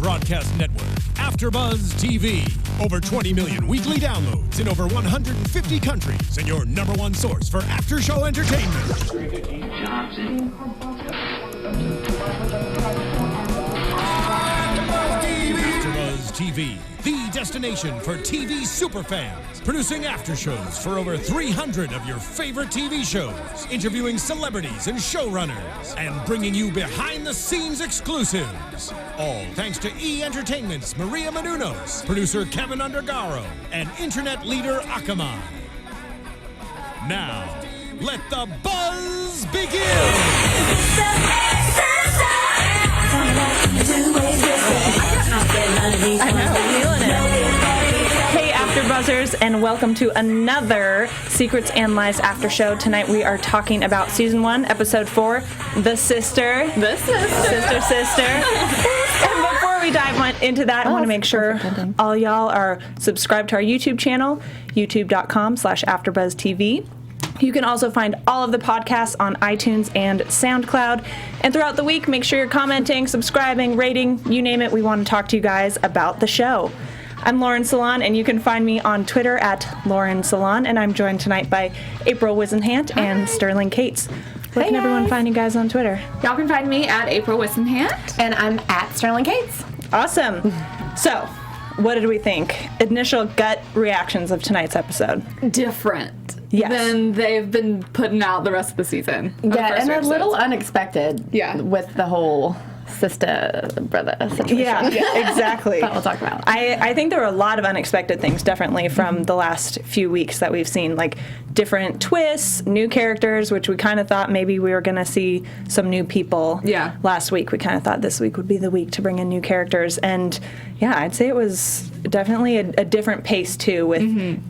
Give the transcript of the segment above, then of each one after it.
broadcast network, AFTERBUZZ TV. Over 20 million weekly downloads in over 150 countries, and your #1 source for after-show entertainment. AFTERBUZZ TV, the destination for TV superfans, producing after-shows for over 300 of your favorite TV shows, interviewing celebrities and showrunners, and bringing you behind-the-scenes exclusives. All thanks to E! Entertainment's Maria Menounos, producer Kevin Undergaro, and internet leader Akamai. Now, let the buzz begin! I know, feeling it. Hey, AfterBuzzers, and welcome to another Secrets and Lies after show. Tonight we are talking about Season 1, Episode 4, The Sister. The Sister. Sister. And before we dive into that, I want to make sure all y'all are subscribed to our YouTube channel, youtube.com/AfterBuzzTV. You can also find all of the podcasts on iTunes and SoundCloud. And throughout the week, make sure you're commenting, subscribing, rating, you name it. We want to talk to you guys about the show. I'm Lauren Salaun, and you can find me on Twitter at Lauren Salaun. And I'm joined tonight by April Whisenhant and Sterling Cates. Where can everyone find you guys on Twitter? Y'all can find me at April Whisenhant. And I'm at Sterling Cates. Awesome. So, what did we think? Initial gut reactions of tonight's episode. Different. Yes. Than they've been putting out the rest of the season. Yeah, and a little unexpected. Yeah. With the whole sister-brother situation. Yeah, exactly. That we'll talk about. I think there were a lot of unexpected things, definitely, from the last few weeks that we've seen, like different twists, new characters, which we kind of thought maybe we were going to see some new people. Yeah. Last week, we kind of thought this week would be the week to bring in new characters. And, yeah, I'd say it was definitely a different pace, too, with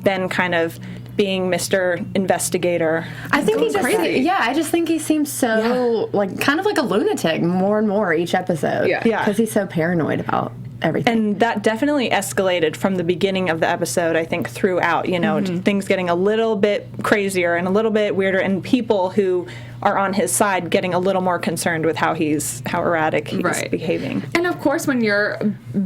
Ben kind of being Mr. Investigator. I think he's crazy. Yeah, I just think he seems so, kind of like a lunatic more and more each episode. Yeah. Because he's so paranoid about everything. And that definitely escalated from the beginning of the episode, I think, throughout, things getting a little bit crazier and a little bit weirder, and people who are on his side getting a little more concerned with how erratic he's behaving. And of course, when you're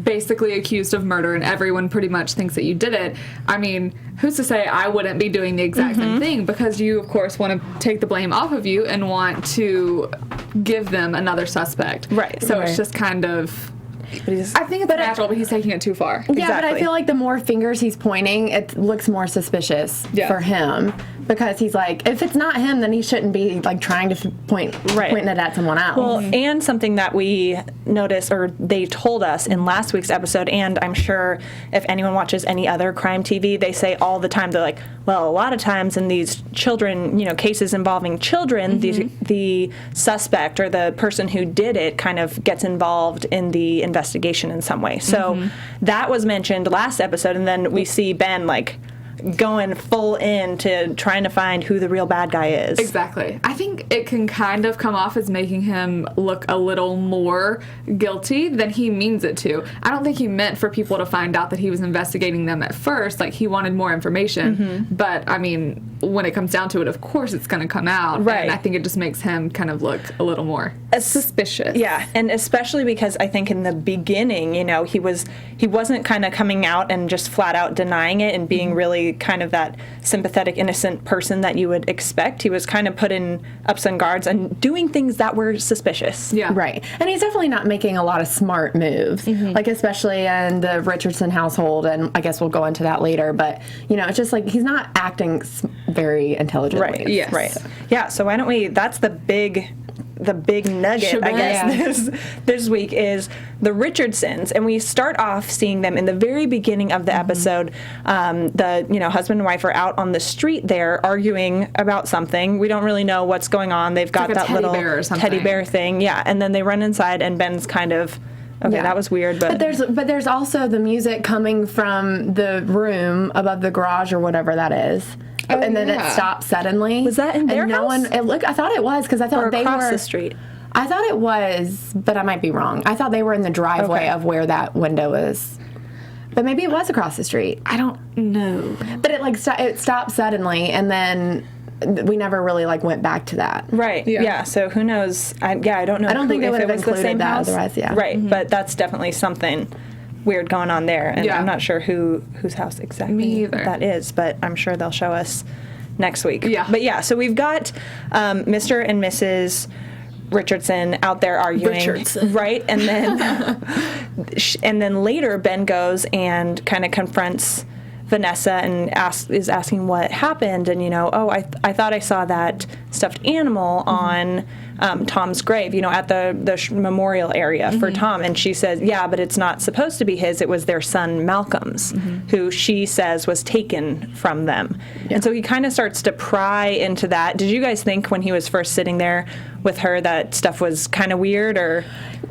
basically accused of murder and everyone pretty much thinks that you did it, I mean, who's to say I wouldn't be doing the exact same thing? Because you, of course, want to take the blame off of you and want to give them another suspect. Right. So it's just kind of... I think it's natural, but he's taking it too far. Yeah, but I feel like the more fingers he's pointing, it looks more suspicious for him. Because he's like, if it's not him, then he shouldn't be like trying to pointing it at someone else. Well, and something that we noticed, or they told us in last week's episode, and I'm sure if anyone watches any other crime TV, they say all the time, they're like, well, a lot of times in these children, cases involving children, the suspect or the person who did it kind of gets involved in the investigation in some way. So that was mentioned last episode, and then we see Ben going full in to trying to find who the real bad guy is. Exactly. I think it can kind of come off as making him look a little more guilty than he means it to. I don't think he meant for people to find out that he was investigating them at first. Like, he wanted more information. But, I mean, when it comes down to it, of course it's going to come out. Right. And I think it just makes him kind of look a little more suspicious. Yeah, and especially because I think in the beginning, he wasn't kind of coming out and just flat out denying it and being really kind of that sympathetic, innocent person that you would expect. He was kind of putting up some guards and doing things that were suspicious. Yeah. Right. And he's definitely not making a lot of smart moves, like especially in the Richardson household, and I guess we'll go into that later, but, it's just like he's not acting very intelligently. Right. Yes. Right. Yeah, so why don't we, that's the big nugget, I guess, this week is the Richardsons, and we start off seeing them in the very beginning of the episode. The husband and wife are out on the street there arguing about something. We don't really know what's going on. They've got that little teddy bear thing, and then they run inside, and Ben's kind of, that was weird, but there's also the music coming from the room above the garage or whatever that is. And then it stopped suddenly. Was that in their house? I thought it was, because I thought they were across the street. I thought it was, but I might be wrong. I thought they were in the driveway of where that window is. But maybe it was across the street. I don't know. But it stopped suddenly, and then we never really like went back to that. Right. Yeah. So who knows? I don't know. I don't think they would have included the same that house. otherwise. Yeah. Right. But that's definitely something weird going on there, and I'm not sure whose house exactly that is, but I'm sure they'll show us next week. Yeah. But yeah, so we've got Mr. and Mrs. Richardson out there arguing, right? And then later Ben goes and kind of confronts Vanessa and is asking what happened, and I thought I saw that stuffed animal on Tom's grave, at the memorial area for Tom, and she says, yeah, but it's not supposed to be his. It was their son Malcolm's, who she says was taken from them. Yeah. And so he kind of starts to pry into that. Did you guys think when he was first sitting there with her that stuff was kind of weird, or?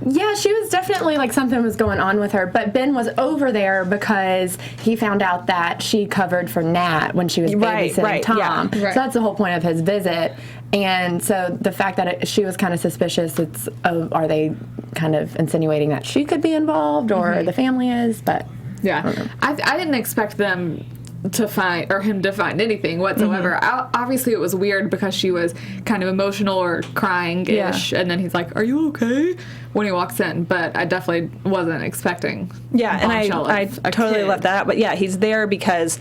Yeah, she was definitely like something was going on with her, but Ben was over there because he found out that she covered for Nat when she was babysitting Tom. Yeah. Right. So that's the whole point of his visit. And so the fact that she was kind of suspicious, are they kind of insinuating that she could be involved or the family is? But yeah, I didn't expect them to find, or him to find anything whatsoever. Obviously it was weird because she was kind of emotional or crying-ish, and then he's like, are you okay? When he walks in, but I definitely wasn't expecting. Yeah, and I totally left that out, but yeah, he's there because,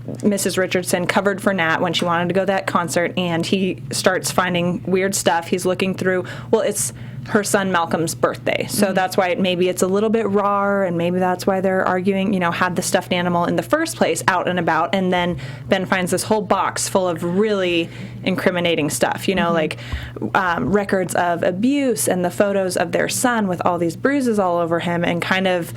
Mrs. Richardson covered for Nat when she wanted to go to that concert, and he starts finding weird stuff. He's looking through, it's her son Malcolm's birthday, so that's why maybe it's a little bit raw, and maybe that's why they're arguing, had the stuffed animal in the first place out and about, and then Ben finds this whole box full of really incriminating stuff, like records of abuse and the photos of their son with all these bruises all over him, and kind of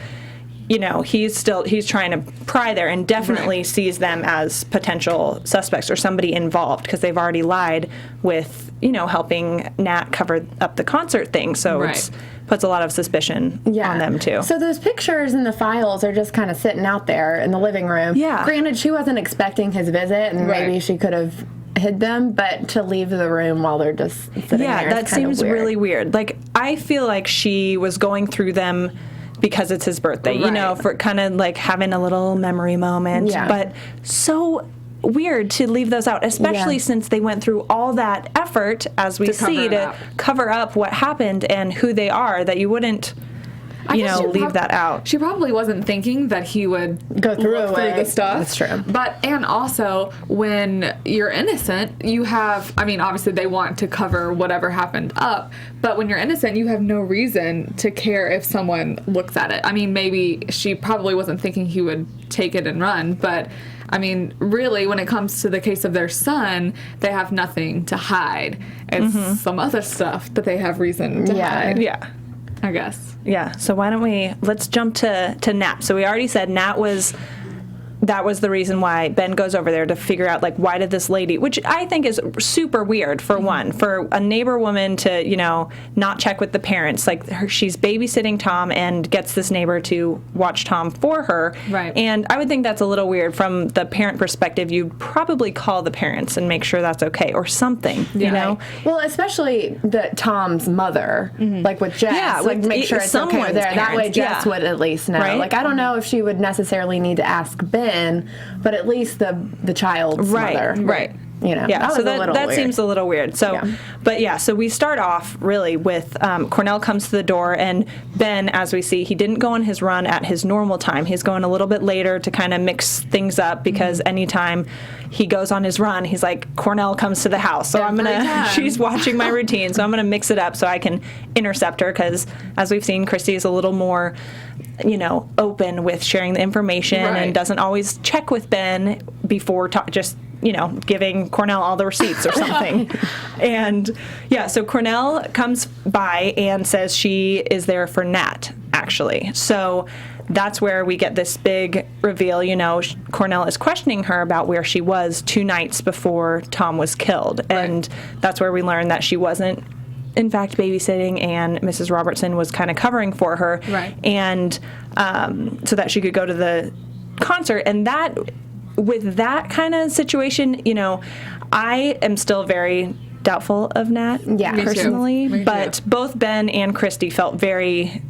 he's trying to pry there, and definitely sees them as potential suspects or somebody involved because they've already lied with, helping Nat cover up the concert thing. So it puts a lot of suspicion on them too. So those pictures and the files are just kind of sitting out there in the living room. Yeah. Granted, she wasn't expecting his visit, and maybe she could have hid them, but to leave the room while they're just sitting there, that seems really weird. Like, I feel like she was going through them because it's his birthday, for kind of like having a little memory moment. Yeah. But so weird to leave those out, especially since they went through all that effort, as we see, to cover up what happened and who they are, that you wouldn't leave that out. She probably wasn't thinking that he would go through the stuff. That's true. And also, when you're innocent, you have, obviously they want to cover whatever happened up, but when you're innocent, you have no reason to care if someone looks at it. Maybe she probably wasn't thinking he would take it and run, but really, when it comes to the case of their son, they have nothing to hide. It's some other stuff that they have reason to hide. Yeah. I guess. Yeah, so let's jump to Nat. So we already said that was the reason why Ben goes over there to figure out, why did this lady, which I think is super weird, for one, for a neighbor woman to, not check with the parents. She's babysitting Tom and gets this neighbor to watch Tom for her. Right. And I would think that's a little weird from the parent perspective. You'd probably call the parents and make sure that's okay or something, you know? Well, especially Tom's mother, with Jess. Yeah, make sure it's okay with there. That way Jess would at least know. Right? I don't know if she would necessarily need to ask Ben, but at least the child's mother. Right. That seems a little weird. So, so we start off really with Cornell comes to the door, and Ben, as we see, he didn't go on his run at his normal time. He's going a little bit later to kind of mix things up, because anytime he goes on his run, he's like, Cornell comes to the house. So she's watching my routine, so I'm going to mix it up so I can intercept her, because as we've seen, Christy is a little more, open with sharing the information and doesn't always check with Ben before giving Cornell all the receipts or something. And so Cornell comes by and says she is there for Nat, actually. So that's where we get this big reveal. Cornell is questioning her about where she was 2 nights before Tom was killed. Right. And that's where we learn that she wasn't, in fact, babysitting, and Mrs. Robertson was kind of covering for her. Right. And so that she could go to the concert. And that, with that kind of situation, I am still very doubtful of Nat, personally. Me but too. Both Ben and Christy felt very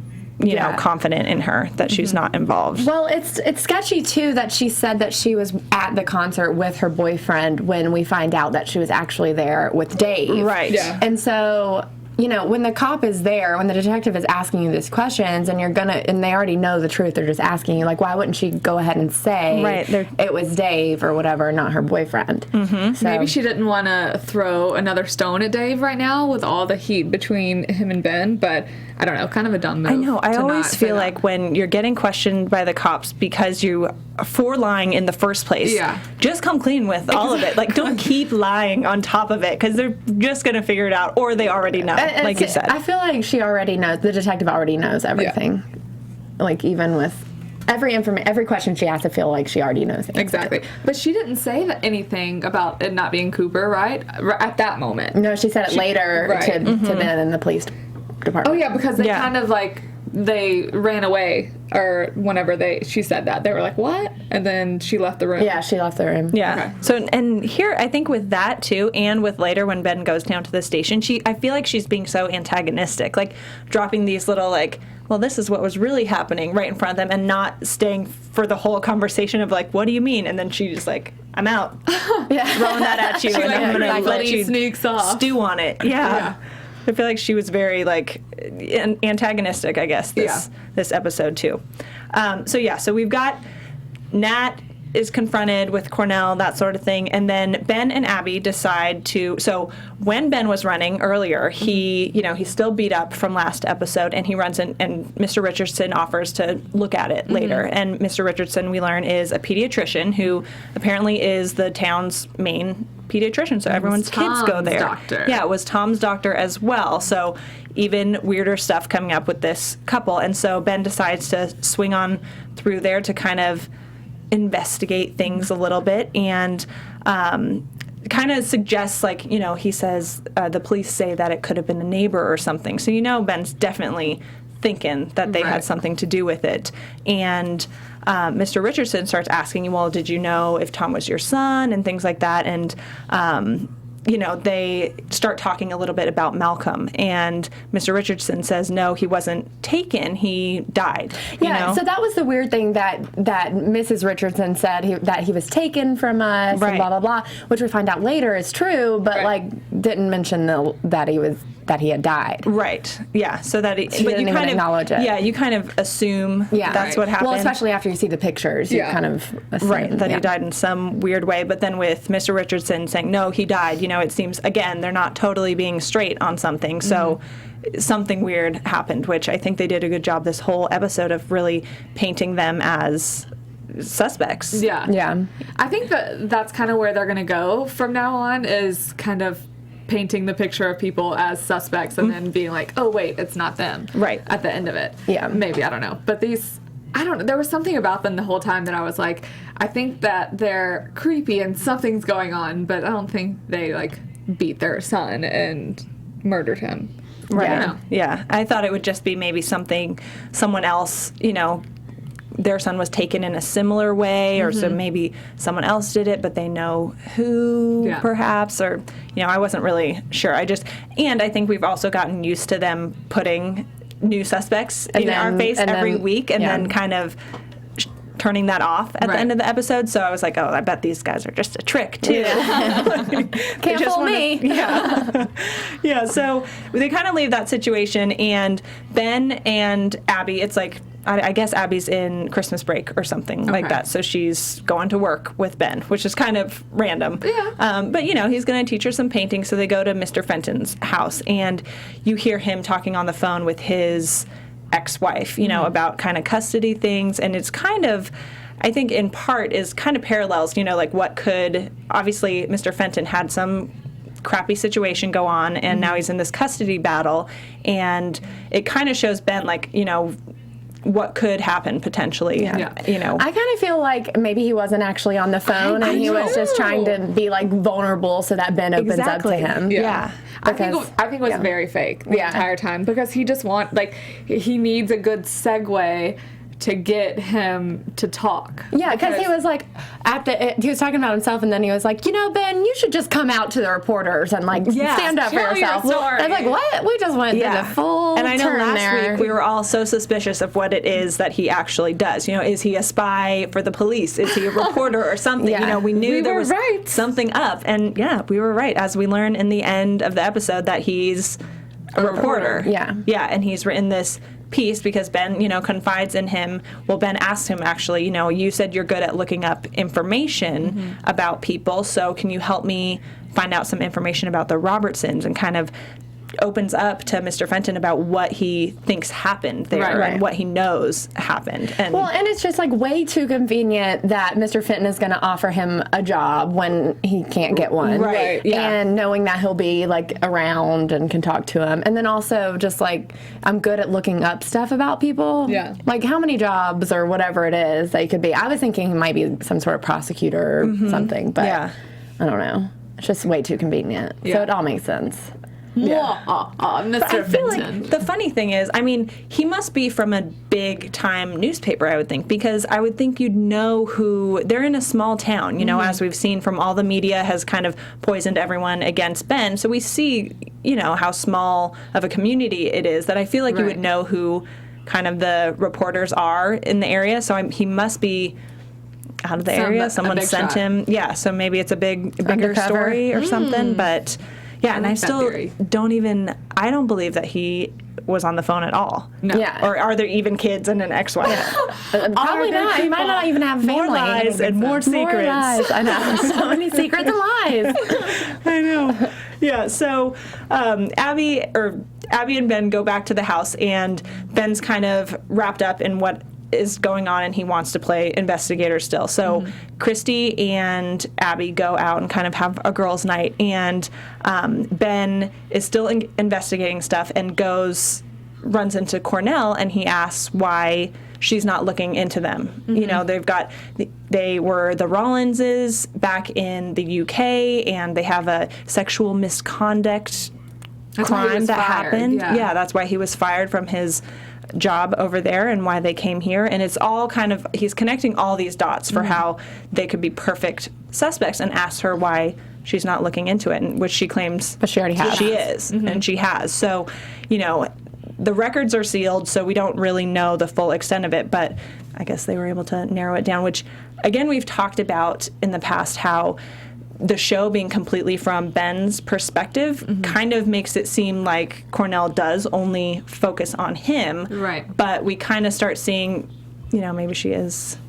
you know, confident in her that she's not involved. Well, it's sketchy, too, that she said that she was at the concert with her boyfriend when we find out that she was actually there with Dave. Right. Yeah. And so, you know, when the cop is there, when the detective is asking you these questions and and they already know the truth, they're just asking you, like, why wouldn't she go ahead and say it was Dave or whatever, not her boyfriend? Mm-hmm. So, maybe she didn't want to throw another stone at Dave right now with all the heat between him and Ben, but I don't know, kind of a dumb move. I know. I always feel like when you're getting questioned by the cops because you for lying in the first place, just come clean with all of it. Like, don't keep lying on top of it, because they're just going to figure it out, or they already know, like you said. I feel like she already knows, the detective already knows everything. Yeah. Like, even with every question she asks, I feel like she already knows the answer. Exactly. But she didn't say anything about it not being Cooper, right? At that moment. No, she said it later to Ben in the police department. Oh, yeah, because they kind of, like, they ran away, or whenever she said that, they were like, what? And then she left the room. Yeah, she left the room. Yeah. Okay. So, and here, I think with that, too, and with later when Ben goes down to the station, I feel like she's being so antagonistic, like, dropping these little, like, well, this is what was really happening right in front of them, and not staying for the whole conversation of, like, what do you mean? And then she just, like, I'm out. Throwing that at you, and I'm going to let you sneaks off. stew on it. Yeah. I feel like she was very, like, antagonistic, I guess, this episode, too. So we've got Nat is confronted with Cornell, that sort of thing, and then Ben and Abby decide to, so when Ben was running earlier, he's still beat up from last episode, and he runs in, and Mr. Richardson offers to look at it later, and Mr. Richardson, we learn, is a pediatrician who apparently is the town's main pediatrician, so everyone's kids go there. Doctor. Yeah, it was Tom's doctor as well, so even weirder stuff coming up with this couple, and so Ben decides to swing on through there to kind of investigate things a little bit, and kind of suggests, like, you know, he says the police say that it could have been a neighbor or something, so you know Ben's definitely thinking that they had something to do with it. And Mr. Richardson starts asking, well, did you know if Tom was your son, and things like that, and you know, they start talking a little bit about Malcolm, and Mr. Richardson says, no, he wasn't taken, he died. Yeah, so that was the weird thing that Mrs. Richardson said, that he was taken from us, and blah, blah, blah, which we find out later is true, but, like, didn't mention that he had died. Right, yeah, so that she didn't even acknowledge it. Yeah, you kind of assume that's what happened. Well, especially after you see the pictures, you kind of assume. That he died in some weird way, but then with Mr. Richardson saying, no, he died, you know, it seems, again, they're not totally being straight on something, so something weird happened, which I think they did a good job this whole episode of really painting them as suspects. Yeah. I think that's kind of where they're going to go from now on, is kind of painting the picture of people as suspects, and then being like, oh, wait, it's not them. Right. At the end of it. Yeah. Maybe, I don't know. But I don't know. There was something about them the whole time that I was like, I think that they're creepy and something's going on, but I don't think they, like, beat their son and murdered him. Right. Yeah. I thought it would just be maybe someone else, you know, their son was taken in a similar way, or so maybe someone else did it, but they know who, perhaps, or, you know, I wasn't really sure. And I think we've also gotten used to them putting new suspects in our face every week, and then kind of turning that off at the end of the episode. So I was like, oh, I bet these guys are just a trick, too. Can't fool me. Yeah, so they kind of leave that situation, and Ben and Abby, it's like, I guess Abby's in Christmas break or something like that, so she's going to work with Ben, which is kind of random. Yeah. But, you know, he's going to teach her some painting, so they go to Mr. Fenton's house, and you hear him talking on the phone with his ex-wife, you know, about kind of custody things, and it's kind of, I think in part is kind of parallels, you know, like what could, obviously Mr. Fenton had some crappy situation go on, and now he's in this custody battle, and it kind of shows Ben, like, you know, what could happen potentially. You know, I kind of feel like maybe he wasn't actually on the phone, and he was just trying to be, like, vulnerable so that Ben opens up to him. I think it was very fake the entire time, because he just he needs a good segue to get him to talk. Yeah, because he was like, he was talking about himself, and then he was like, Ben, you should just come out to the reporters and like stand up for yourself. I was like, what? We just went through the full And I know turn last there. week we were all so suspicious of what it is that he actually does. Is he a spy for the police? Is he a reporter or something? Yeah. We knew there was right. something up, and we were right, as we learn in the end of the episode that he's a reporter. Yeah, and he's written this piece because Ben, confides in him. Well, Ben asked him, actually, you said you're good at looking up information about people, so can you help me find out some information about the Robertsons, and kind of opens up to Mr. Fenton about what he thinks happened there and what he knows happened. And it's just like way too convenient that Mr. Fenton is going to offer him a job when he can't get one. Right. Yeah. And knowing that he'll be like around and can talk to him. And then also just like, I'm good at looking up stuff about people. Yeah. Like how many jobs or whatever it is they could be. I was thinking he might be some sort of prosecutor or something, but I don't know. It's just way too convenient. Yeah. So it all makes sense. Yeah. Mr. I feel Fenton. like the funny thing is, he must be from a big time newspaper, I would think, because I would think you'd know who, they're in a small town, as we've seen from all the media has kind of poisoned everyone against Ben. So we see, how small of a community it is, that I feel like you would know who kind of the reporters are in the area. So he must be out of the area. Someone sent him. Yeah. So maybe it's a bigger Undercover. story or something, but yeah, and I still theory. I don't believe that he was on the phone at all. No. Yeah. Or are there even kids and an ex-wife? Probably not. He might not even have a family. More lies and more secrets. More lies. I know. So many secrets and lies. I know. Yeah, so Abby and Ben go back to the house, and Ben's kind of wrapped up in what is going on, and he wants to play investigator still. So Christy and Abby go out and kind of have a girls' night, and Ben is still investigating stuff and runs into Cornell, and he asks why she's not looking into them. They were the Rollinses back in the UK, and they have a sexual misconduct crime that happened. Yeah, that's why he was fired from his job over there and why they came here. And it's all kind of, he's connecting all these dots for how they could be perfect suspects, and asks her why she's not looking into it, and which she claims But she already has. she is, and she has. So, the records are sealed, so we don't really know the full extent of it, but I guess they were able to narrow it down, which, again, we've talked about in the past how the show being completely from Ben's perspective kind of makes it seem like Cornell does only focus on him. Right. But we kind of start seeing, maybe she is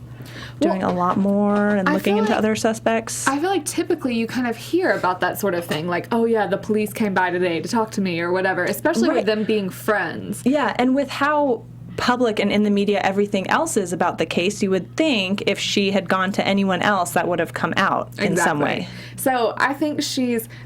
doing a lot more and looking into other suspects. I feel like typically you kind of hear about that sort of thing, like, oh yeah, the police came by today to talk to me or whatever, especially with them being friends. Yeah, and with how public and in the media everything else is about the case, you would think if she had gone to anyone else that would have come out in some way. So I think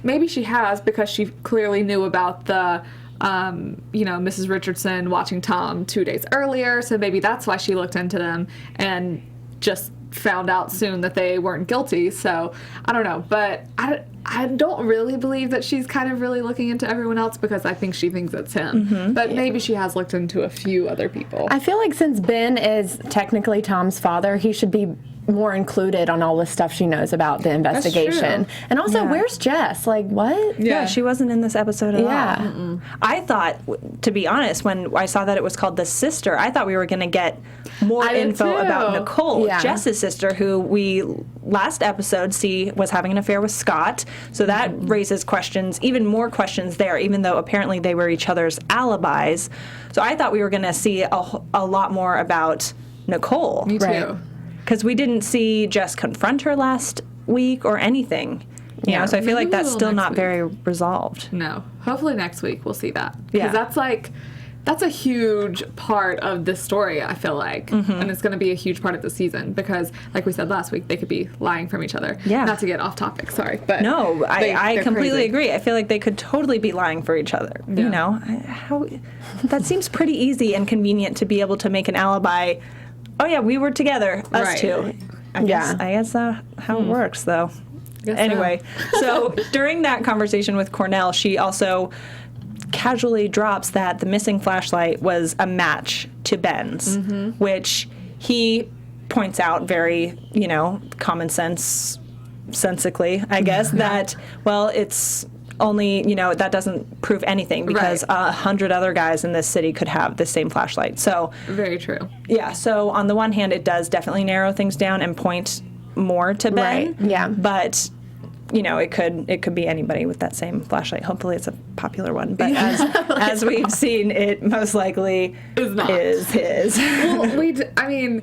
maybe she has, because she clearly knew about the Mrs. Richardson watching Tom 2 days earlier, so maybe that's why she looked into them and just found out soon that they weren't guilty. So I don't know, but I don't really believe that she's kind of really looking into everyone else, because I think she thinks it's him. But maybe she has looked into a few other people. I feel like since Ben is technically Tom's father, he should be more included on all the stuff she knows about the investigation. That's true. And also, where's Jess? Like, what? Yeah, she wasn't in this episode at all. Yeah. I thought, to be honest, when I saw that it was called The Sister, I thought we were going to get more info about Nicole, Jess's sister, who we last episode see was having an affair with Scott. So that raises questions, even more questions there, even though apparently they were each other's alibis. So I thought we were going to see a lot more about Nicole. Me too. Right. Because we didn't see Jess confront her last week or anything. You know, so I feel like that's still not very resolved. No. Hopefully next week we'll see that. Yeah. Because that's a huge part of this story, I feel like. And it's going to be a huge part of the season, because, like we said last week, they could be lying from each other. Yeah. Not to get off topic, sorry. But No, I completely crazy. agree. I feel like they could totally be lying for each other. Yeah. You know, that seems pretty easy and convenient to be able to make an alibi. Oh yeah, we were together, us Right. two. I guess that's how it works, though. Guess Anyway, so during that conversation with Cornell, she also casually drops that the missing flashlight was a match to Ben's, which he points out very, common sensically, I guess, that, well, it's only, that doesn't prove anything because 100 other guys in this city could have the same flashlight. So very true. Yeah. So on the one hand, it does definitely narrow things down and point more to Ben. Right. Yeah. But it could be anybody with that same flashlight. Hopefully, it's a popular one. But as we've seen, it most likely is his. Well,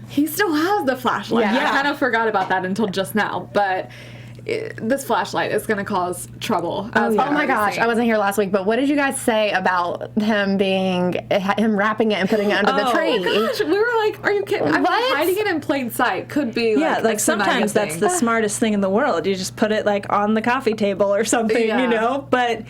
he still has the flashlight. Yeah. I kind of forgot about that until just now, but. This flashlight is going to cause trouble. Oh my gosh, I wasn't here last week, but what did you guys say about him wrapping it and putting it under the tree? Oh my gosh, we were like, are you kidding? Hiding it in plain sight could be like sometimes that's the smartest thing in the world. You just put it on the coffee table or something, but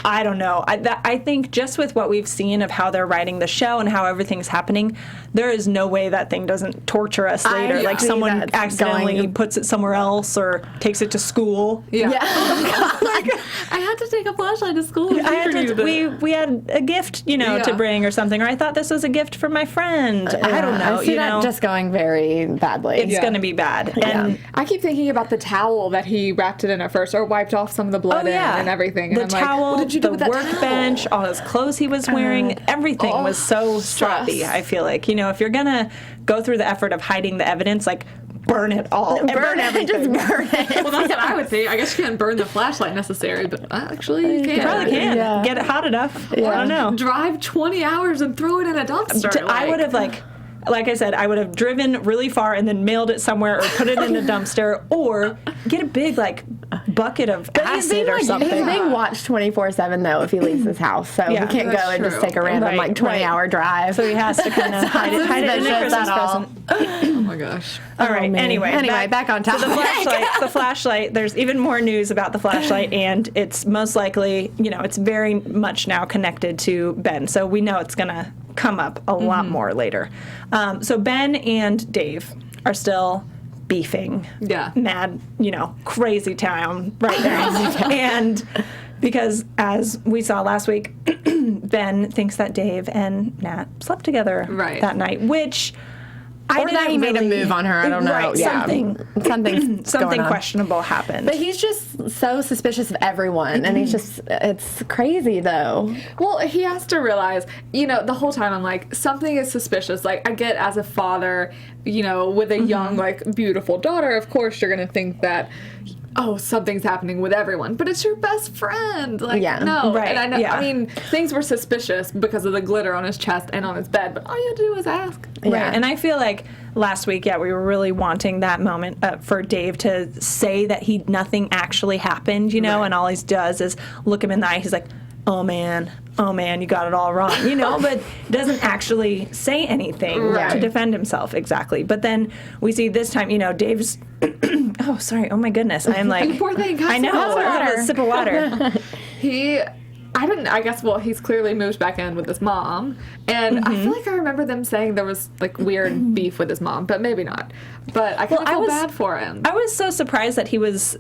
I don't know. I think just with what we've seen of how they're writing the show and how everything's happening, there is no way that thing doesn't torture us later. Like someone accidentally puts it somewhere else or takes it to school. Yeah. I had to take a flashlight to school. We had a gift, to bring or something. Or I thought this was a gift from my friend. I don't know. I see that just going very badly. It's going to be bad. And I keep thinking about the towel that he wrapped it in at first, or wiped off some of the blood in and everything. The and towel, what did you do with that workbench, all his clothes he was wearing, everything was so sloppy, I feel like. If you're going to go through the effort of hiding the evidence, burn it all. Burn everything. Just burn it. Well, that's what I would say. I guess you can't burn the flashlight necessarily, but actually you can. You probably can. Yeah. Get it hot enough. Yeah. I don't know. Drive 20 hours and throw it in a dumpster. I would have, like I said, I would have driven really far and then mailed it somewhere or put it in a dumpster or get a big, bucket of acid or something. He's being watched 24/7, though, if he leaves his house. So he can't go and just take a random, 20-hour drive. So he has to kind of hide it in a Christmas present. Oh, my gosh. All right. Anyway, back on topic. So the flashlight, there's even more news about the flashlight, and it's most likely, it's very much now connected to Ben. So we know it's going to come up a lot more later. So Ben and Dave are still beefing. Yeah. Mad, crazy town right now. And because as we saw last week, Ben thinks that Dave and Nat slept together that night, which or that he made a move on her. I don't know. Right, yeah. Something questionable happened. But he's just so suspicious of everyone, and it's crazy though. Well, he has to realize, the whole time I'm like, something is suspicious. I get as a father, with a young, beautiful daughter, of course you're going to think that, oh, something's happening with everyone, but it's your best friend. No. Right. And I know, I mean, things were suspicious because of the glitter on his chest and on his bed, but all you had to do was ask. Right. And I feel like last week, we were really wanting that moment for Dave to say that nothing actually happened, and all he does is look him in the eye. He's like, oh man, you got it all wrong, but doesn't actually say anything to defend himself exactly. But then we see this time, Dave's, oh, sorry, oh my goodness, I'm like, poor thing, I know, I have a sip of water. He's clearly moved back in with his mom, and I feel like I remember them saying there was weird beef with his mom, but maybe not. But I kind of feel bad for him. I was so surprised that he was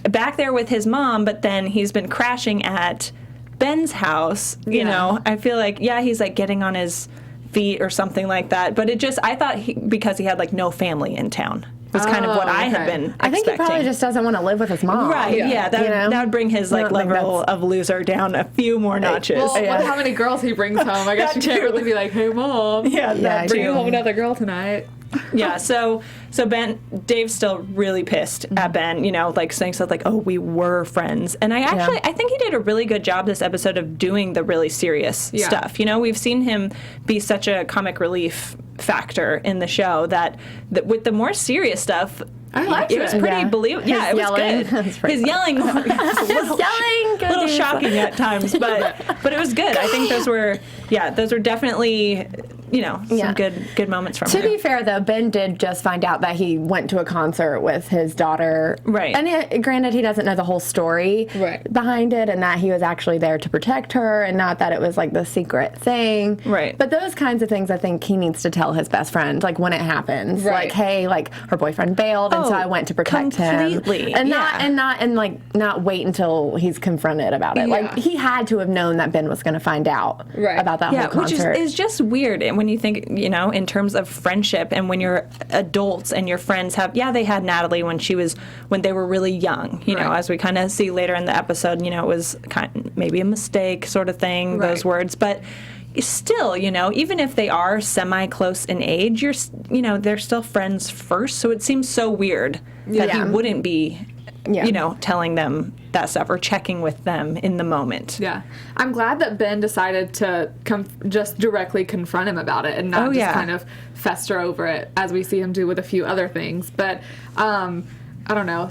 back there with his mom, but then he's been crashing at Ben's house. I feel like he's getting on his feet or something like that. But I thought because he had no family in town. Was kind of what I had been expecting. I think he probably just doesn't want to live with his mom. Right, that would bring his level of loser down a few more notches. Well, with how many girls he brings home, I guess you can't really be like, hey, Mom, bring home another girl tonight. Yeah, so Dave's still really pissed at Ben, saying stuff like, oh, we were friends. And I think he did a really good job this episode of doing the really serious stuff. We've seen him be such a comic relief factor in the show that with the more serious stuff, I liked it. It was pretty believable. Yeah, it was good. His yelling was a little shocking at times, but it was good. I think those were definitely some good moments from him. To be fair, though, Ben did just find out that he went to a concert with his daughter. Right. And granted, he doesn't know the whole story behind it, and that he was actually there to protect her, and not that it was the secret thing. Right. But those kinds of things, I think he needs to tell his best friend, when it happens. Right. Hey, her boyfriend bailed, and so I went to protect him. And not wait until he's confronted about it. He had to have known that Ben was going to find out about that whole concert. Which is just weird. And when you think, in terms of friendship and when you're adults and your friends they had Natalie when they were really young, as we kind of see later in the episode, it was maybe a mistake sort of thing, those words. But still, even if they are semi-close in age, they're still friends first. So it seems so weird that he wouldn't be, telling them that stuff or checking with them in the moment. Yeah. I'm glad that Ben decided to just directly confront him about it and not just kind of fester over it as we see him do with a few other things. But, I don't know,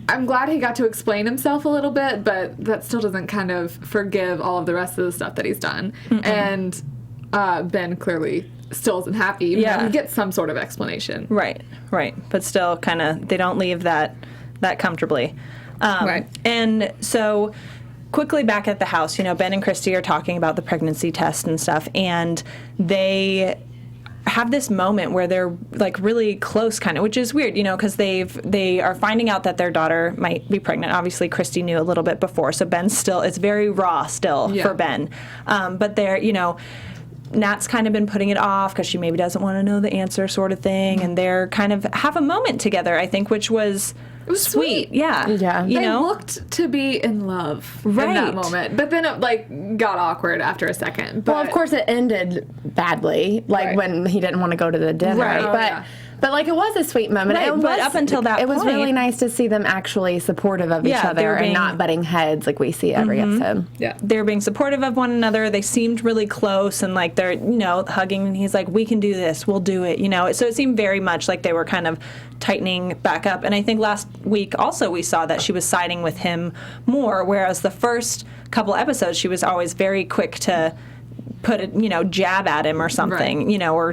I'm glad he got to explain himself a little bit, but that still doesn't kind of forgive all of the rest of the stuff that he's done. Mm-mm. And Ben clearly still isn't happy. Yeah. He gets some sort of explanation. Right. But still kind of, they don't leave that comfortably. Right. And so quickly back at the house, Ben and Christy are talking about the pregnancy test and stuff, and they have this moment where they're like really close kind of, which is weird, because they are finding out that their daughter might be pregnant. Obviously, Christy knew a little bit before, so it's very raw still for Ben. But they're, Nat's kind of been putting it off because she maybe doesn't want to know the answer sort of thing, and they're kind of have a moment together, I think, which was... It was sweet. Yeah. They looked to be in love in that moment. But then it, got awkward after a second. But, well, of course, it ended badly, when he didn't want to go to the dinner. Right. But it was a sweet moment. Right, but up until that point... It was really nice to see them actually supportive of each other and not butting heads like we see every episode. Yeah. They're being supportive of one another. They seemed really close and they're, hugging, and he's like, we can do this. We'll do it, So it seemed very much like they were kind of tightening back up. And I think last week also we saw that she was siding with him more, whereas the first couple episodes she was always very quick to put a jab at him or something, or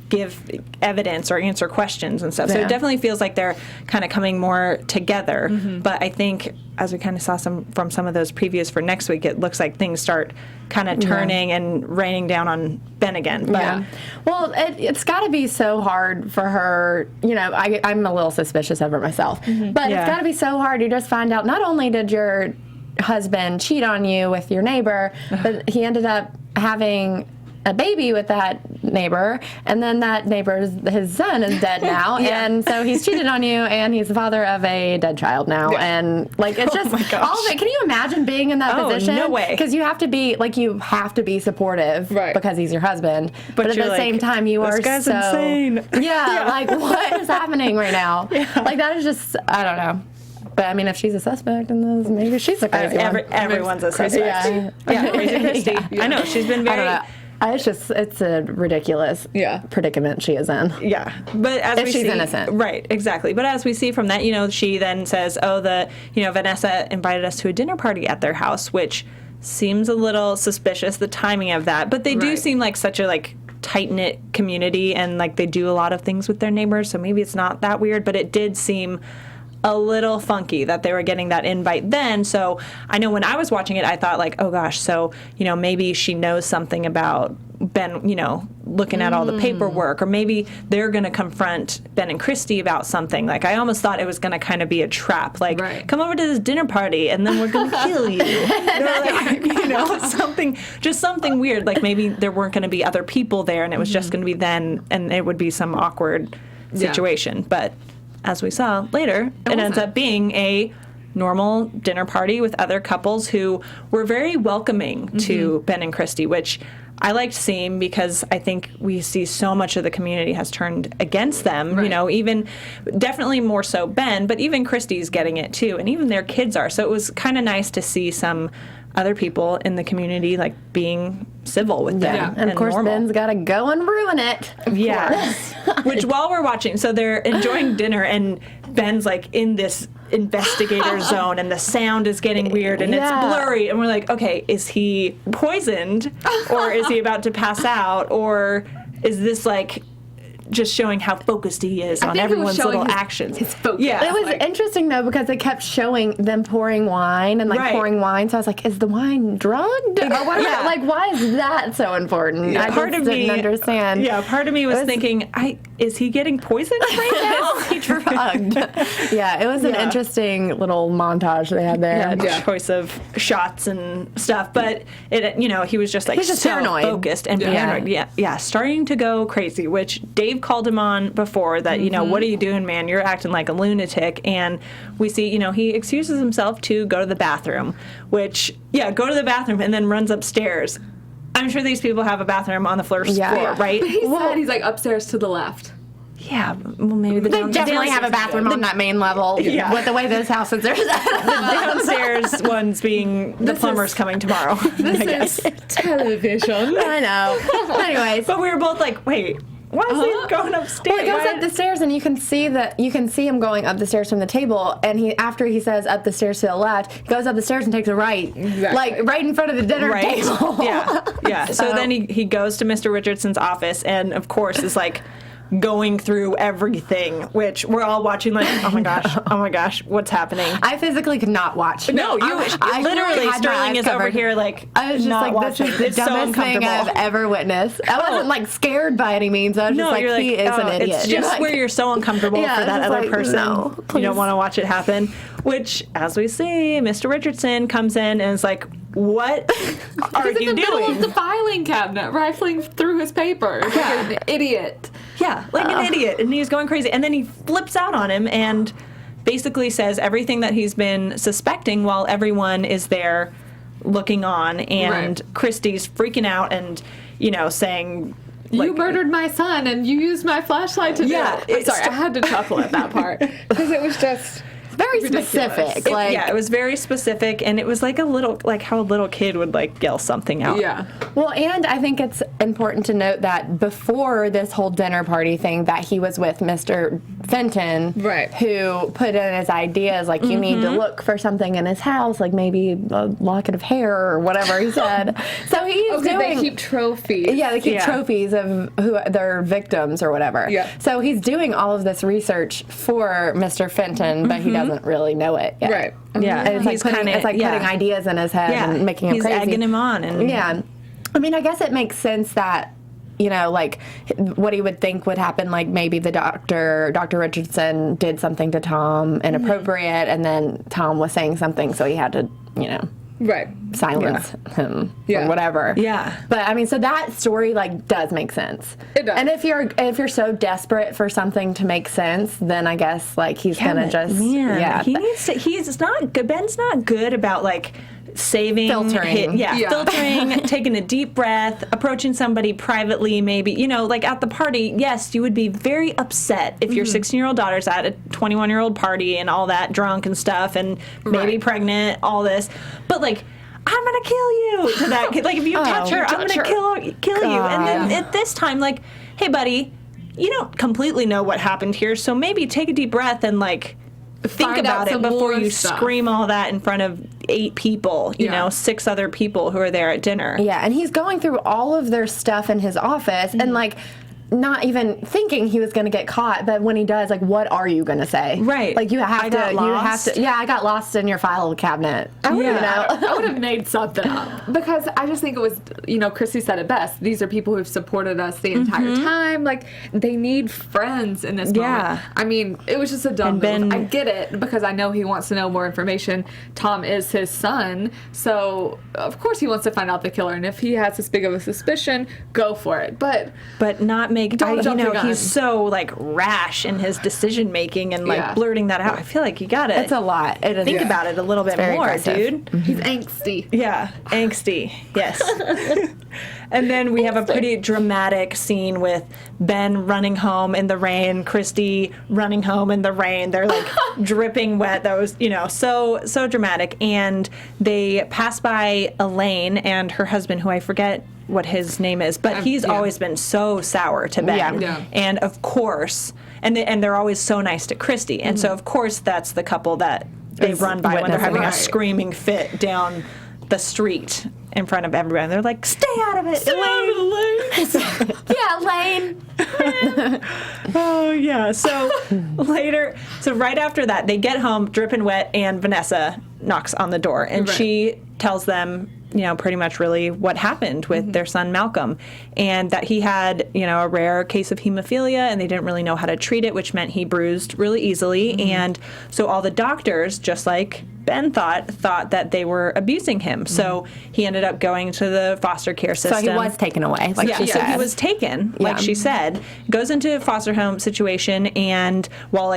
give evidence or answer questions and stuff. So it definitely feels like they're kind of coming more together. Mm-hmm. But I think as we kind of saw from some of those previews for next week, it looks like things start kind of turning and raining down on Ben again. But well, it's got to be so hard for her. I'm a little suspicious of her myself, but it's got to be so hard. You just find out not only did your husband cheat on you with your neighbor, but he ended up having a baby with that neighbor, and then that his son is dead now, and so he's cheated on you, and he's the father of a dead child now, and it's just all of it. Can you imagine being in that position? No way. Because you have to be supportive, because he's your husband, but at the same time you are guy's insane. What is happening right now? That is just, I don't know. But I mean, if she's a suspect, then maybe she's a crazy one. Everyone's a suspect. Crazy Christy. Yeah. I know, she's been very... I don't know. It's a ridiculous predicament she is in. Yeah. But as she's innocent. Right, exactly. But as we see from that, she then says, Vanessa invited us to a dinner party at their house, which seems a little suspicious, the timing of that. But they do seem like such a, tight-knit community, and, they do a lot of things with their neighbors, so maybe it's not that weird, but it did seem a little funky that they were getting that invite then. So I know when I was watching it, I thought oh gosh, so, maybe she knows something about Ben, looking at all the paperwork, or maybe they're going to confront Ben and Christy about something. I almost thought it was going to kind of be a trap, come over to this dinner party and then we're going to kill you. something weird. Maybe there weren't going to be other people there and it was just going to be them, and it would be some awkward situation. But as we saw later, it ends up being a normal dinner party with other couples who were very welcoming to Ben and Christy, which I liked seeing because I think we see so much of the community has turned against them, even definitely more so Ben, but even Christy's getting it too, and even their kids are. So it was kind of nice to see some other people in the community being civil with them. Yeah. And of course normal. Ben's got to go and ruin it. Yes. Which while we're watching, so they're enjoying dinner and Ben's in this investigator zone and the sound is getting weird and it's blurry and we're okay, is he poisoned or is he about to pass out, or is this just showing how focused he is on everyone's little actions. His focus. Yeah. It was interesting though because they kept showing them pouring wine and pouring wine. So I was like, is the wine drugged? Or what? Yeah. Like, why is that so important? Yeah. I just didn't understand. Yeah, part of me was thinking, is he getting poisoned right now? Is he drugged? Yeah, it was an interesting little montage they had there. Yeah, choice of shots and stuff, but it, he was just like He's just so paranoid. focused and paranoid. Yeah, starting to go crazy, which Dave called him on before that, what are you doing, man? You're acting like a lunatic. And we see, he excuses himself to go to the bathroom, which, go to the bathroom and then runs upstairs. I'm sure these people have a bathroom on the first floor, right? But he said he's like upstairs to the left. Yeah, well, maybe They definitely have a bathroom on that main level. Yeah. With the way this house is, there's the downstairs one's being the plumber's coming tomorrow. This is television. I know. Anyways. But we were both like, wait, why is he going upstairs? Well, he goes up the stairs, and you can see him going up the stairs from the table. And after he says up the stairs to the left, he goes up the stairs and takes a right, like right in front of the dinner table. Yeah. So then he goes to Mr. Richardson's office, and of course is like going through everything, which we're all watching like, oh my gosh, what's happening? I physically could not watch. No, I literally Sterling is covered. Over here like I was just not like, watching. this is the dumbest thing I've ever witnessed. I wasn't like scared by any means. I was just like, he is an idiot. It's just where you're so uncomfortable for that other person. No, you don't want to watch it happen. Which, as we see, Mr. Richardson comes in and is like, what are you doing? He's in the middle of the filing cabinet, rifling through his papers. Like an idiot. Yeah, like an idiot. And he's going crazy. And then he flips out on him and basically says everything that he's been suspecting while everyone is there looking on. And Christy's freaking out and, saying... You murdered my son and you used my flashlight to do it. I'm sorry, I had to chuckle at that part. Because it was just... very specific. It was very specific, and it was like how a little kid would like yell something out. Yeah. Well, and I think it's important to note that before this whole dinner party thing, that he was with Mr. Fenton, who put in his ideas, like you need to look for something in his house, like maybe a locket of hair or whatever he said. So he's doing. They keep trophies. Yeah, they keep trophies of who their victims or whatever. Yeah. So he's doing all of this research for Mr. Fenton, but he doesn't really know it yet. Right. Yeah. And it's like putting ideas in his head and making him crazy. He's egging him on. And I mean, I guess it makes sense that, like what he would think would happen, like maybe the Dr. Richardson did something to Tom inappropriate, and then Tom was saying something, so he had to, silence him or whatever. Yeah. But I mean, so that story does make sense. It does. And if you're so desperate for something to make sense, then I guess he's gonna just he needs to. He's not good. Ben's not good about saving, filtering, filtering, taking a deep breath, approaching somebody privately, maybe, at the party. Yes, you would be very upset if your 16-year-old daughter's at a 21-year-old party and all that, drunk and stuff, and maybe pregnant, all this, but I'm gonna kill you to that kid. If you touch her, I'm gonna kill you. And then at this time, hey, buddy, you don't completely know what happened here, so maybe take a deep breath and think about it before you scream all that in front of 8 people, 6 other people who are there at dinner. Yeah, and he's going through all of their stuff in his office and not even thinking he was going to get caught, but when he does, what are you going to say? Right. You have to. Yeah, I got lost in your file cabinet. I would have made something up because I just think it was, Chrissy said it best. These are people who've supported us the entire time. They need friends in this moment. I mean, it was just a dumb move. I get it because I know he wants to know more information. Tom is his son, so of course he wants to find out the killer. And if he has this big of a suspicion, go for it. But not make. Don't jump the gun. He's so rash in his decision making and blurting that out. I feel like you gotta. It's a lot. Think about it a little bit more, aggressive. dude. He's angsty. Yeah, angsty. Yes. And then we have a pretty dramatic scene with Ben running home in the rain, Christy running home in the rain. They're dripping wet. That was, so dramatic. And they pass by Elaine and her husband, who I forget what his name is, but he's always been so sour to Ben. And of course, and they're always so nice to Christy. And so of course that's the couple that they run by when they're having a screaming fit down the street in front of everyone. They're like, stay out of it, Elaine. Yeah, Elaine. Oh, yeah. So right after that, they get home, dripping wet, and Vanessa knocks on the door. And she tells them, pretty much really what happened with their son Malcolm, and that he had, a rare case of hemophilia, and they didn't really know how to treat it, which meant he bruised really easily. And so all the doctors, just like Ben thought that they were abusing him. So he ended up going to the foster care system. So he was taken away, like she so said. he was taken, like she said, goes into a foster home situation, and while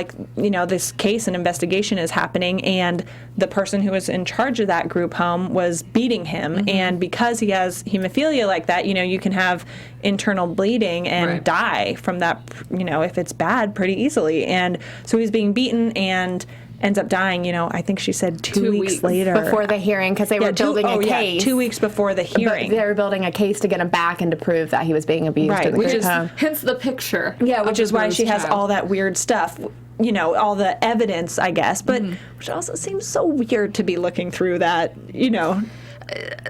this case and investigation is happening, and the person who was in charge of that group home was beating him, and because he has hemophilia like that, you can have internal bleeding and die from that, if it's bad, pretty easily. And so he's being beaten and ends up dying, I think she said 2 weeks later. Before the hearing, because they were building a case. 2 weeks before the hearing. But they were building a case to get him back and to prove that he was being abused in the group home. Hence the picture. Yeah, which is why she has all that weird stuff, all the evidence, I guess, but which also seems so weird to be looking through that,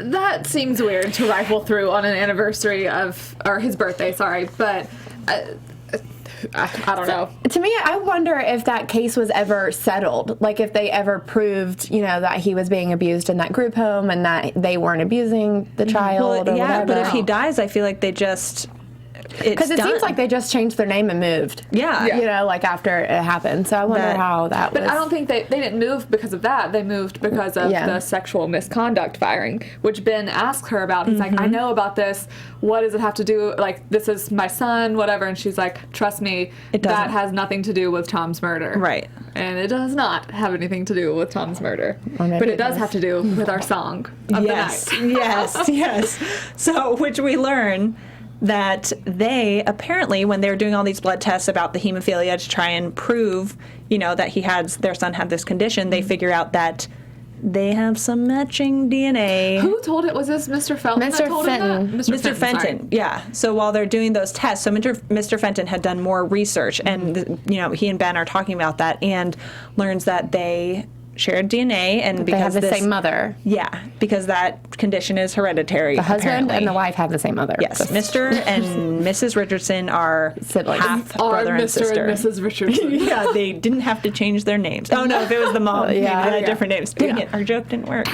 That seems weird to rifle through on an anniversary or his birthday, sorry, but... I don't know. To me, I wonder if that case was ever settled. Like, if they ever proved, that he was being abused in that group home and that they weren't abusing the child or whatever. But if he dies, I feel like they just... Because it seems like they just changed their name and moved. Yeah. Like after it happened. So I wonder how that was. But I don't think they didn't move because of that. They moved because of the sexual misconduct firing, which Ben asked her about. He's like, I know about this. What does it have to do? Like, this is my son, whatever. And she's like, trust me, that has nothing to do with Tom's murder. Right. And it does not have anything to do with Tom's murder. But it does have to do with our song of the night. Yes. So, which we learn that they apparently, when they were doing all these blood tests about the hemophilia to try and prove, that their son had this condition, they figure out that they have some matching DNA. Who told it? Was this Mr. Felton that told him that? Mr. Fenton, yeah. So while they're doing those tests, so Mr. Fenton had done more research, and he and Ben are talking about that, and learns that they shared DNA, and because they have the same mother. Yeah, because that condition is hereditary. The husband apparently. and the wife have the same mother. Yes, Mr. and Mrs. Richardson are siblings. Half brother and sister. Mr. and Mrs. Richardson. Yeah, they didn't have to change their names. Oh no, if it was the mom, maybe they had different names. Dang it, our joke didn't work.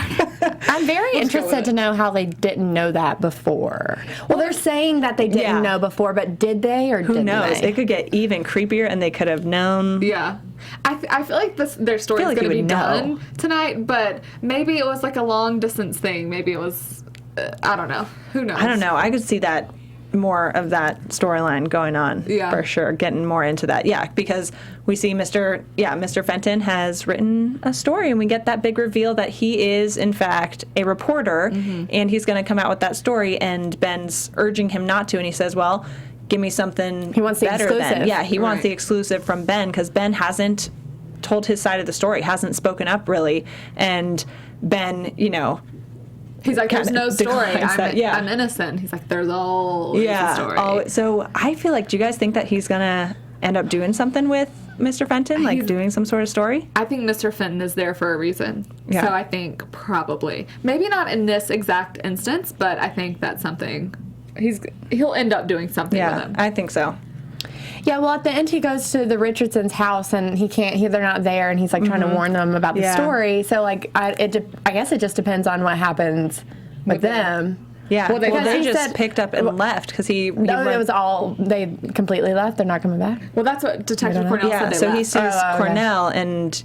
I'm very interested to know how they didn't know that before. Well, they're saying that they didn't know before, but did they or didn't they? Who knows? It could get even creepier, and they could have known. Yeah. I feel like their story is going to be done tonight, but maybe it was like a long distance thing. Maybe it was, I don't know. Who knows? I don't know. I could see that more of that storyline going on for sure, getting more into that. Yeah, because we see Mr. Fenton has written a story, and we get that big reveal that he is, in fact, a reporter, and he's going to come out with that story, and Ben's urging him not to, and he says, well, give me something he wants the better exclusive. than. Yeah, he wants the exclusive from Ben, because Ben hasn't told his side of the story, hasn't spoken up really, and Ben, he's like, there's no story. I'm innocent. He's like, there's always a story. So I feel like, do you guys think that he's gonna end up doing something with Mr. Fenton, like doing some sort of story? I think Mr. Fenton is there for a reason. Yeah. So I think probably, maybe not in this exact instance, but I think that's something. He'll end up doing something with him. I think so. Yeah, well, at the end he goes to the Richardsons' house, and they're not there, and he's like trying to warn them about the story. So like, I guess it just depends on what happens with them. Yeah, well, they just picked up and left because he it was all, they completely left. They're not coming back. Well, that's what Detective Cornell said. So he sees Cornell, and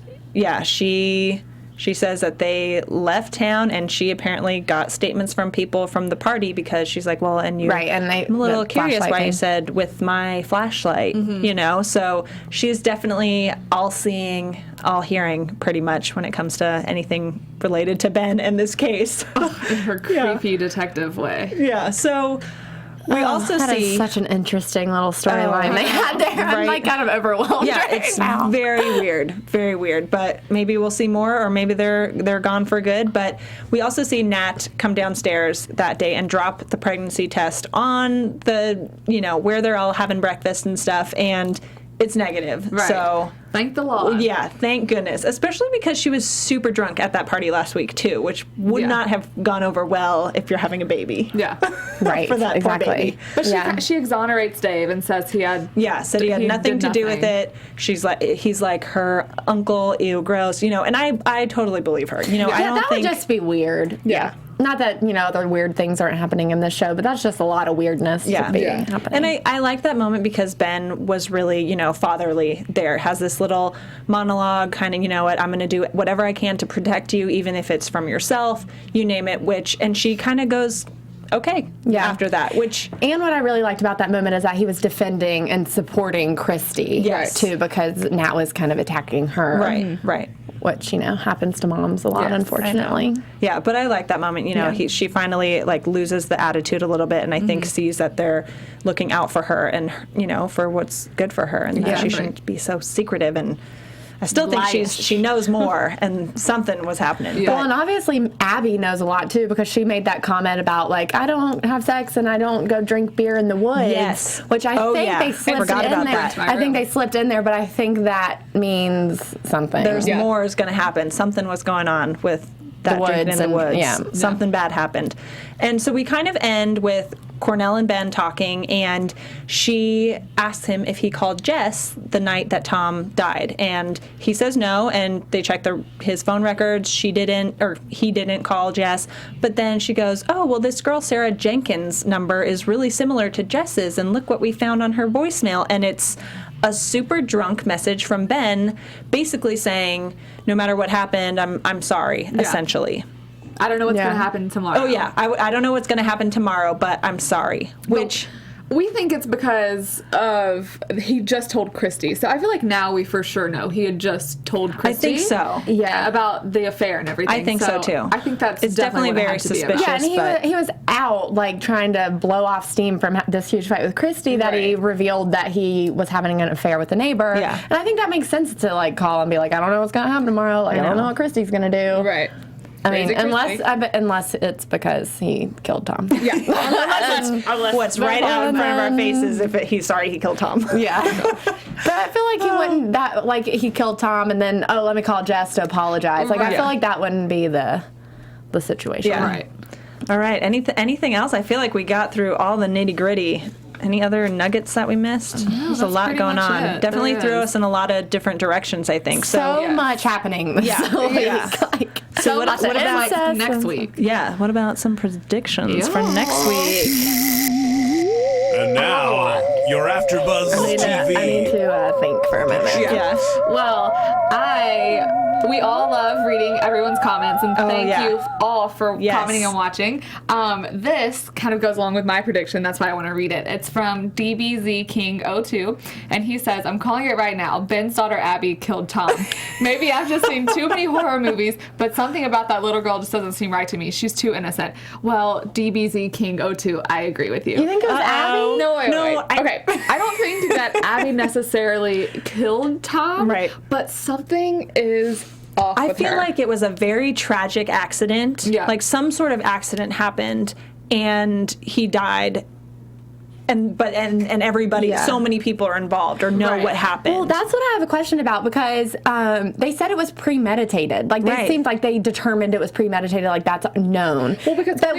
she says that they left town, and she apparently got statements from people from the party, because she's like, well, and you, I'm a little curious why you said with my flashlight, so she's definitely all-seeing, all-hearing pretty much when it comes to anything related to Ben in this case. In her creepy detective way. Yeah, so... We also see such an interesting little storyline they had there. Right? I'm like kind of overwhelmed. Yeah, it's very weird. But maybe we'll see more, or maybe they're gone for good. But we also see Nat come downstairs that day and drop the pregnancy test on the where they're all having breakfast and stuff, and it's negative. Right. So thank the Lord. Yeah, thank goodness. Especially because she was super drunk at that party last week too, which would not have gone over well if you're having a baby. Yeah. Right. For that poor baby. But she exonerates Dave and says he had said he had nothing to do with it. He's like her uncle, ew, gross, and I totally believe her. I don't think would just be weird. Yeah. Not that, the weird things aren't happening in this show, but that's just a lot of weirdness to be happening. And I like that moment because Ben was really, fatherly there. Has this little monologue, kind of, I'm going to do whatever I can to protect you, even if it's from yourself, you name it, and she kind of goes, okay, after that, And what I really liked about that moment is that he was defending and supporting Christy, too, because Nat was kind of attacking her. Right. Which, happens to moms a lot, unfortunately. Yeah, but I like that moment. She finally loses the attitude a little bit, and I think sees that they're looking out for her and for what's good for her, and that she shouldn't be so secretive. And I still think she knows more, and something was happening. Well, and obviously Abby knows a lot too, because she made that comment about I don't have sex and I don't go drink beer in the woods. Yes, which I think they slipped in there. I think they slipped in there, but I think that means something. There's more is going to happen. Something was going on with that drinking in the woods. Something bad happened, and so we kind of end with Cornell and Ben talking, and she asks him if he called Jess the night that Tom died, and he says no, and they check his phone records. He didn't call Jess, but then she goes, oh, well, this girl Sarah Jenkins' number is really similar to Jess's, and look what we found on her voicemail, and it's a super drunk message from Ben, basically saying, no matter what happened, I'm sorry, essentially. I don't know what's going to happen tomorrow. Oh, yeah. I don't know what's going to happen tomorrow, but I'm sorry. Which... We think it's because he just told Christy. So I feel like now we for sure know he had just told Christy. I think so. Yeah, about the affair and everything. I think so too. I think that's it's definitely very suspicious. Yeah, and he was out trying to blow off steam from this huge fight with Christy that he revealed that he was having an affair with a neighbor. Yeah. And I think that makes sense to call and be like, I don't know what's going to happen tomorrow. I don't know what Christy's going to do. Right. I mean, unless it's because he killed Tom. Yeah. unless what's right out in front of our faces if he's sorry he killed Tom. Yeah. But I feel like he wouldn't, he killed Tom and then, let me call Jess to apologize. I feel like that wouldn't be the situation. Yeah. Right. All right. Anything else? I feel like we got through all the nitty gritty. Any other nuggets that we missed? No, there's a lot going on. Definitely threw us in a lot of different directions, I think. So much happening this week. So what about next week? Yeah, what about some predictions for next week? And now, your AFTERBUZZ TV. I need to think for a minute. Yeah. Well, we all love reading everyone's comments, and thank you all for commenting and watching. This kind of goes along with my prediction. That's why I want to read it. It's from DBZ King 02, and he says, I'm calling it right now. Ben's daughter Abby killed Tom. Maybe I've just seen too many horror movies, but something about that little girl just doesn't seem right to me. She's too innocent. Well, DBZ King 02, I agree with you. You think it was Abby? No, wait. Okay, I don't think that Abby necessarily killed Tom. Right. But something is off I with feel her. like it was a very tragic accident. Yeah. Like some sort of accident happened and he died. And everybody, so many people are involved or know what happened. Well, that's what I have a question about because they said it was premeditated. They seemed like they determined it was premeditated. Like that's known. Well, because I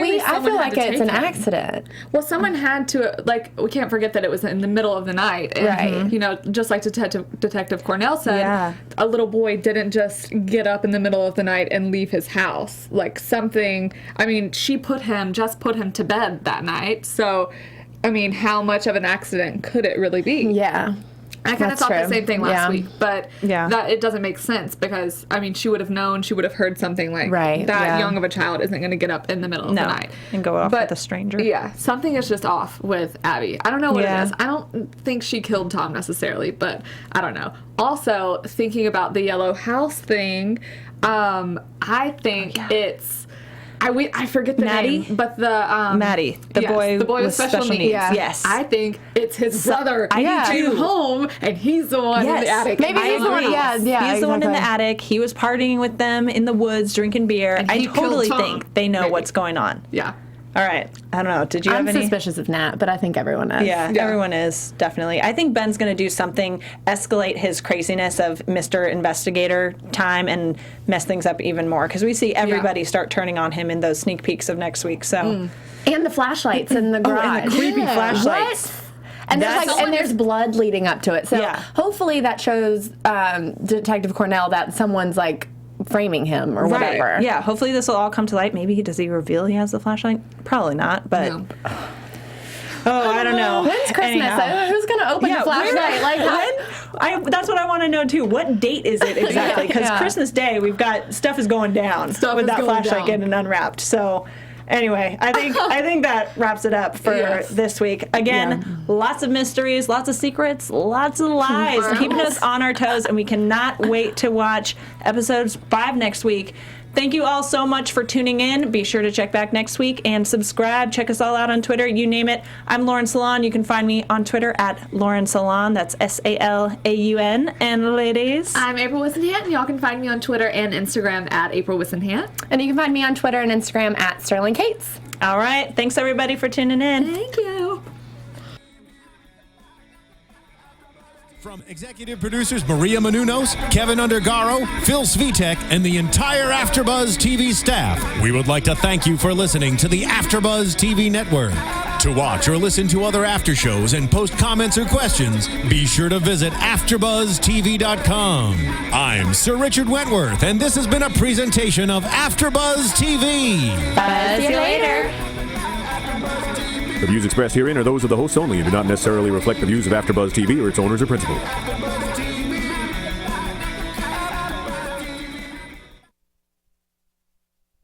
feel like it's an accident. Well, someone had to we can't forget that it was in the middle of the night, and, just like Detective Cornell said, a little boy didn't just get up in the middle of the night and leave his house. Like something. I mean, she put him to bed that night, so. I mean, how much of an accident could it really be? Yeah. I kind of thought the same thing last week, but that it doesn't make sense because, I mean, she would have known, she would have heard something like that young of a child isn't going to get up in the middle of the night. And go off with a stranger. Yeah, something is just off with Abby. I don't know what it is. I don't think she killed Tom necessarily, but I don't know. Also, thinking about the yellow house thing, I think it's... I forget the name, but the Maddie, the boy with special needs. Yes, I think it's his brother. He came home and he's the one in the attic. Maybe he's the one. He's the one in the attic. He was partying with them in the woods, drinking beer. I totally think they know what's going on. Yeah. All right. I don't know. Did you have any? I'm suspicious of Nat, but I think everyone is. Yeah, everyone is, definitely. I think Ben's going to do something, escalate his craziness of Mr. Investigator time and mess things up even more, because we see everybody start turning on him in those sneak peeks of next week. So, And the flashlights in the garage. And the creepy flashlights. What? And there's blood leading up to it. So hopefully that shows Detective Cornell that someone's like framing him or whatever. Yeah, hopefully this will all come to light. Maybe does he reveal he has the flashlight? Probably not, but I don't know. When's Christmas? Who's going to open the flashlight? That's what I want to know too. What date is it exactly? Because Christmas Day, we've got stuff is going down with that flashlight getting unwrapped. So anyway, I think that wraps it up for this week. Again, lots of mysteries, lots of secrets, lots of lies, keeping us on our toes, and we cannot wait to watch episodes 5 next week. Thank you all so much for tuning in. Be sure to check back next week and subscribe. Check us all out on Twitter. You name it. I'm Lauren Salaun. You can find me on Twitter at Lauren Salaun. That's Salaun. And ladies, I'm April Whisenhant. Y'all can find me on Twitter and Instagram at April Whisenhant. And you can find me on Twitter and Instagram at Sterling Cates. All right. Thanks everybody for tuning in. Thank you. From executive producers Maria Menounos, Kevin Undergaro, Phil Svitek, and the entire AfterBuzz TV staff, we would like to thank you for listening to the AfterBuzz TV network. To watch or listen to other after shows and post comments or questions, be sure to visit AfterBuzzTV.com. I'm Sir Richard Wentworth, and this has been a presentation of AfterBuzz TV. See you later. The views expressed herein are those of the hosts only and do not necessarily reflect the views of AfterBuzz TV or its owners or principals.